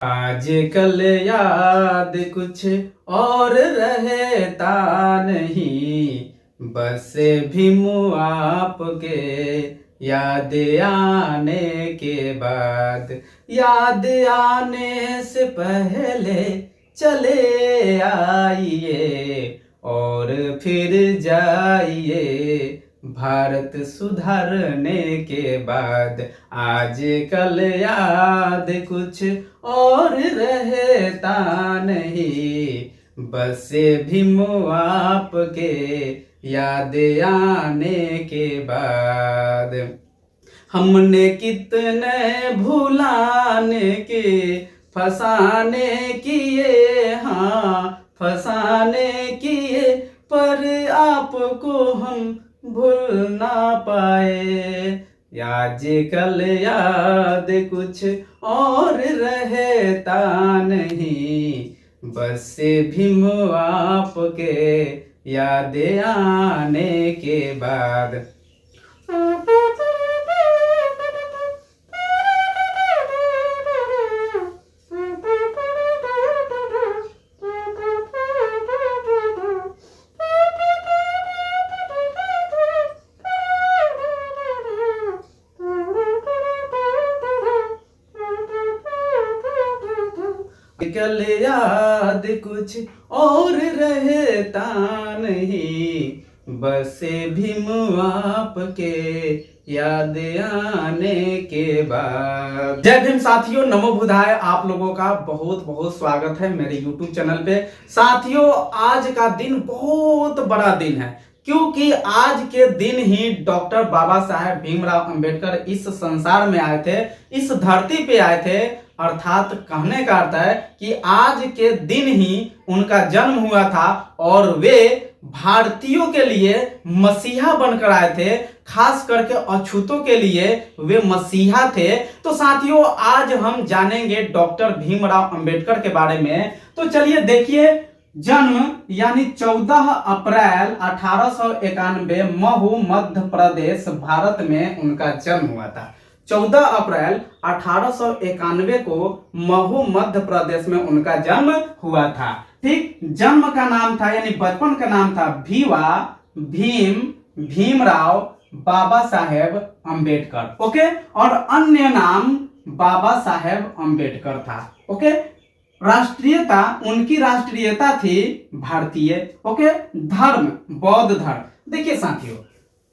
आजकल याद कुछ और रहता नहीं, बस भीम आपके याद आने के बाद, याद आने से पहले चले आइए और फिर जाइए भारत सुधरने के बाद। आजकल याद कुछ और रहता नहीं, बस भीम आपके याद आने के बाद। हमने कितने भुलाने के फसाने किए, हाँ फसाने किए, पर आपको हम भूल ना पाए। आजकल याद कुछ और रहता नहीं, बस भीम आपके याद आने के बाद। कल याद कुछ और रहता नहीं, बस भीम आपके याद आने के बाद। जय भीम साथियों, नमो बुधाय। आप लोगों का बहुत बहुत स्वागत है मेरे YouTube चैनल पे। साथियों, आज का दिन बहुत बड़ा दिन है, क्योंकि आज के दिन ही डॉक्टर बाबा साहेब भीमराव अंबेडकर इस संसार में आए थे, इस धरती पे आए थे। अर्थात कहने का अर्थ है कि आज के दिन ही उनका जन्म हुआ था और वे भारतीयों के लिए मसीहा बनकर आए थे, खास करके अछूतों के लिए वे मसीहा थे। तो साथियों, आज हम जानेंगे डॉक्टर भीमराव अंबेडकर के बारे में। तो चलिए देखिए, जन्म यानी 14 अप्रैल 1891 महू मध्य प्रदेश भारत में उनका जन्म हुआ था। 14 अप्रैल 1891 को महू मध्य प्रदेश में उनका जन्म हुआ था। ठीक, जन्म का नाम था यानी बचपन का नाम था भीवा भीम भीमराव बाबा साहेब अंबेडकर। ओके, और अन्य नाम बाबा साहेब अंबेडकर था। ओके, राष्ट्रीयता, उनकी राष्ट्रीयता थी भारतीय। ओके, धर्म बौद्ध धर्म। देखिए साथियों,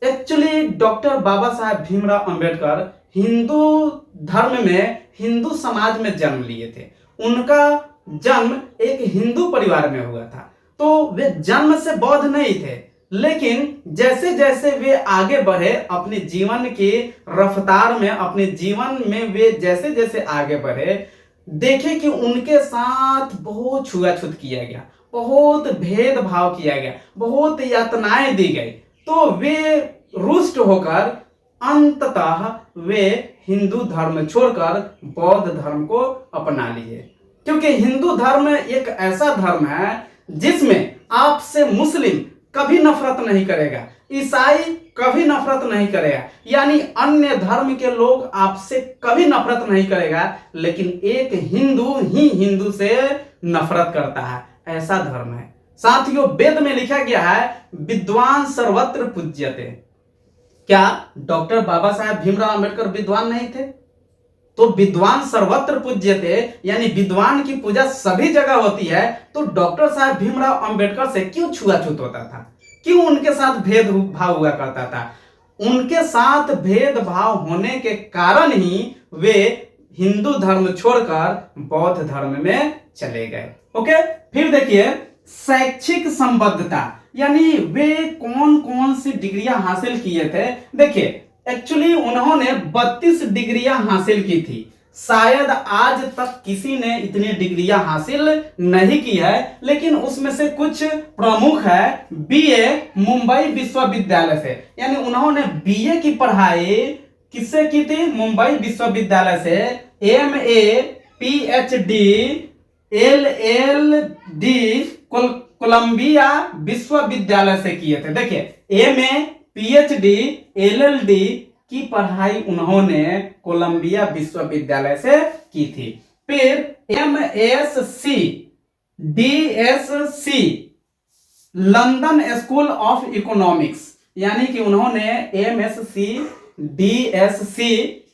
एक्चुअली डॉक्टर बाबा साहेब भीमराव अंबेडकर हिंदू धर्म में, हिंदू समाज में जन्म लिए थे। उनका जन्म एक हिंदू परिवार में हुआ था, तो वे जन्म से बौद्ध नहीं थे। लेकिन जैसे जैसे वे आगे बढ़े अपने जीवन की रफ्तार में, अपने जीवन में वे जैसे जैसे आगे बढ़े, देखे कि उनके साथ बहुत छुआछूत किया गया, बहुत भेदभाव किया गया, बहुत यातनाएं दी गई। तो वे रुष्ट होकर अंततः वे हिंदू धर्म छोड़कर बौद्ध धर्म को अपना लिए, क्योंकि हिंदू धर्म एक ऐसा धर्म है जिसमें आपसे मुस्लिम कभी नफरत नहीं करेगा, ईसाई कभी नफरत नहीं करेगा, यानी अन्य धर्म के लोग आपसे कभी नफरत नहीं करेगा, लेकिन एक हिंदू ही हिंदू से नफरत करता है। ऐसा धर्म है साथियों। वेद में लिखा गया है, विद्वान सर्वत्र पूज्यते। क्या डॉक्टर बाबा साहेब भीमराव अंबेडकर विद्वान नहीं थे? तो विद्वान सर्वत्र पूज्यते, यानी विद्वान की पूजा सभी जगह होती है। तो डॉक्टर साहब भीमराव अंबेडकर से क्यों छुआछूत होता था, क्यों उनके साथ भेदभाव हुआ करता था? उनके साथ भेदभाव होने के कारण ही वे हिंदू धर्म छोड़कर बौद्ध धर्म में चले गए। ओके, फिर देखिए शैक्षिक संबद्धता, यानी वे कौन कौन सी डिग्रियां हासिल किए थे। देखिए, एक्चुअली उन्होंने 32 डिग्रियां हासिल की थी। शायद आज तक किसी ने इतनी डिग्रियां हासिल नहीं की है, लेकिन उसमें से कुछ प्रमुख है। बीए मुंबई विश्वविद्यालय से, यानी उन्होंने बीए की पढ़ाई किससे की थी? मुंबई विश्वविद्यालय से। एमए पीएचडी एलएलडी कोलंबिया विश्वविद्यालय से किए थे। देखिए, एमए पीएचडी एलएलडी की पढ़ाई उन्होंने कोलंबिया विश्वविद्यालय से की थी। फिर MSc DSc London school of economics, यानी कि उन्होंने MSc DSc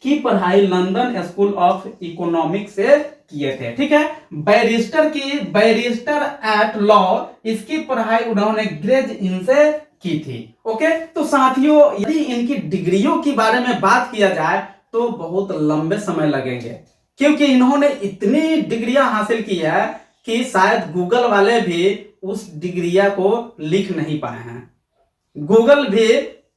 की पढ़ाई लंदन स्कूल ऑफ इकोनॉमिक्स से किए थे। ठीक है, बैरिस्टर एट लॉ, इसकी पढ़ाई उन्होंने ग्रेज इन से की थी। ओके, तो साथियों यदि इनकी डिग्रियों के बारे में बात किया जाए तो बहुत लंबे समय लगेंगे, क्योंकि इन्होंने इतनी डिग्रियां हासिल की है कि शायद गूगल वाले भी उस डिग्रिया को लिख नहीं पाए हैं। गूगल भी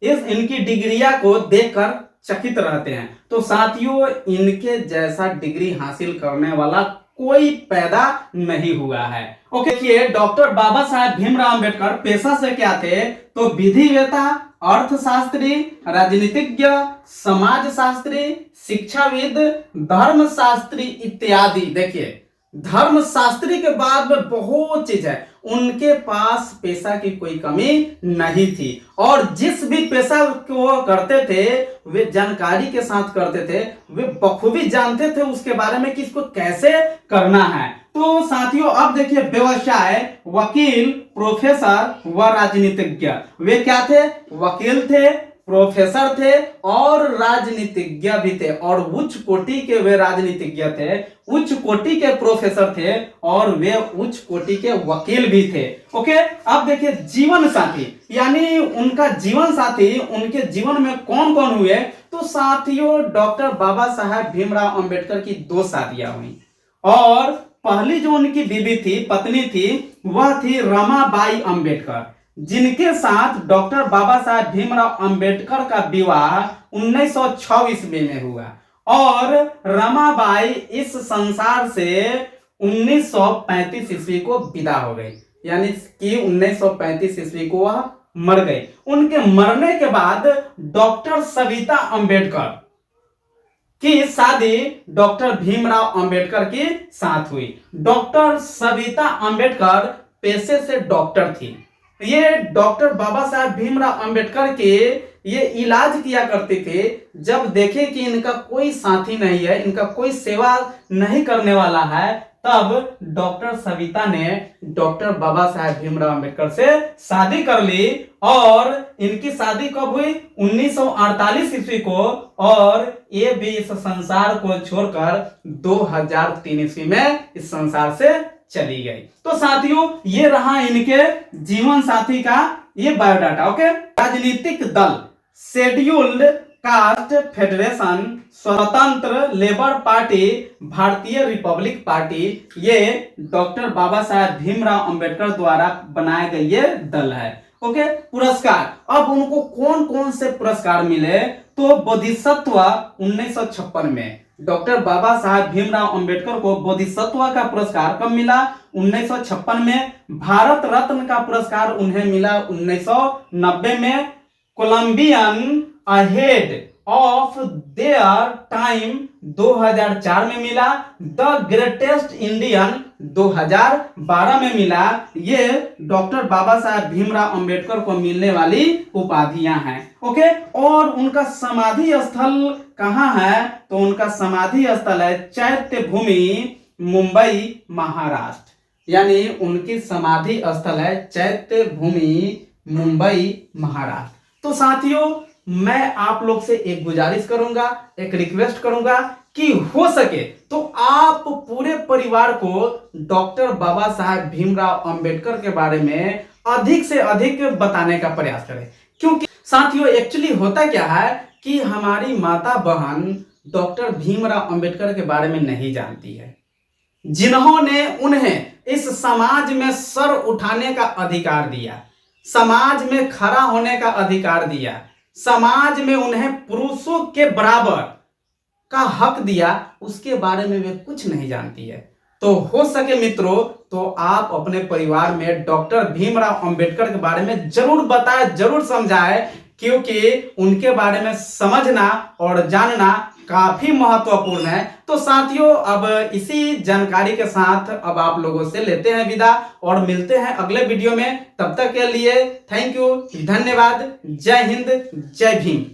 इनकी डिग्रिया को देखकर चकित रहते हैं। तो साथियों इनके जैसा डिग्री हासिल करने वाला कोई पैदा नहीं हुआ है। ओके, देखिए डॉक्टर बाबा साहेब भीमराव अंबेडकर पेशा से क्या थे, तो विधिवेता, अर्थशास्त्री, राजनीतिज्ञ, समाजशास्त्री, शिक्षाविद, धर्मशास्त्री इत्यादि। देखिए धर्मशास्त्री के बाद में बहुत चीज है, उनके पास पेशा की कोई कमी नहीं थी, और जिस भी पेशा को करते थे वे जानकारी के साथ करते थे, वे बखूबी जानते थे उसके बारे में कि इसको कैसे करना है। तो साथियों अब देखिए व्यवसाय, वकील, प्रोफेसर व राजनीतिज्ञ। वे क्या थे, वकील थे, प्रोफेसर थे और राजनीतिज्ञ भी थे, और उच्च कोटि के वे राजनीतिज्ञ थे, उच्च कोटि के प्रोफेसर थे और वे उच्च कोटि के वकील भी थे। ओके, अब देखिए जीवन साथी, यानी उनका जीवन साथी, उनके जीवन में कौन कौन हुए, तो साथियों डॉक्टर बाबा साहेब भीमराव अंबेडकर की 2 शादियां हुई, और पहली जो उनकी बीबी थी, पत्नी थी, वह थी रमाबाई अंबेडकर, जिनके साथ डॉक्टर बाबा साहेब भीमराव अंबेडकर का विवाह 1906 ईस्वी में हुआ, और रमाबाई इस संसार से 1935 ईस्वी को विदा हो गई, यानी कि 1935 ईस्वी को वह मर गई। उनके मरने के बाद डॉक्टर सविता अंबेडकर की शादी डॉक्टर भीमराव अंबेडकर के साथ हुई। डॉक्टर सविता अंबेडकर पेशे से डॉक्टर थी। ये डॉक्टर बाबा साहेब भीमराव अंबेडकर के ये इलाज किया करते थे। जब देखे कि इनका कोई साथी नहीं है, इनका कोई सेवा नहीं करने वाला है, तब डॉक्टर सविता ने डॉक्टर बाबा साहेब भीमराव अंबेडकर से शादी कर ली, और इनकी शादी कब हुई, 1948 ईस्वी को, और ये भी इस संसार को छोड़कर 2003 ईस्वी में इस संसार से चली गई। तो साथियों ये रहा इनके जीवन साथी का ये बायोडाटा। ओके, राजनीतिक दल, शेड्यूल्ड कास्ट फेडरेशन, स्वतंत्र लेबर पार्टी, भारतीय रिपब्लिक पार्टी, ये डॉक्टर बाबा साहेब भीमराव अंबेडकर द्वारा बनाए गए ये दल है। ओके, पुरस्कार, अब उनको कौन कौन से पुरस्कार मिले, तो बोधिसत्व 1956 में डॉक्टर बाबा साहेब भीमराव अंबेडकर को बोधिसत्व का पुरस्कार कब मिला, 1956 में। भारत रत्न का पुरस्कार उन्हें मिला 1990 में। Colombian ahead of their time 2004 में मिला। द ग्रेटेस्ट इंडियन 2012 में मिला। ये डॉक्टर बाबा साहेब भीमराव अंबेडकर को मिलने वाली उपाधियां हैं। ओके, और उनका समाधि स्थल कहाँ है, तो उनका समाधि स्थल है चैत्य भूमि, मुंबई, महाराष्ट्र, यानी उनकी समाधि स्थल है चैत्य भूमि, मुंबई, महाराष्ट्र। तो साथियों मैं आप लोग से एक गुजारिश करूंगा, एक रिक्वेस्ट करूंगा कि हो सके तो आप पूरे परिवार को डॉक्टर बाबा साहेब भीमराव अंबेडकर के बारे में अधिक से अधिक बताने का प्रयास करें। क्योंकि साथियों एक्चुअली होता क्या है कि हमारी माता बहन डॉक्टर भीमराव अंबेडकर के बारे में नहीं जानती है, जिन्होंने उन्हें इस समाज में सर उठाने का अधिकार दिया, समाज में खड़ा होने का अधिकार दिया, समाज में उन्हें पुरुषों के बराबर का हक दिया, उसके बारे में वे कुछ नहीं जानती है। तो हो सके मित्रों तो आप अपने परिवार में डॉक्टर भीमराव अंबेडकर के बारे में जरूर बताएं, जरूर समझाएं, क्योंकि उनके बारे में समझना और जानना काफी महत्वपूर्ण है। तो साथियों अब इसी जानकारी के साथ अब आप लोगों से लेते हैं विदा और मिलते हैं अगले वीडियो में। तब तक के लिए थैंक यू, धन्यवाद, जय हिंद, जय भीम।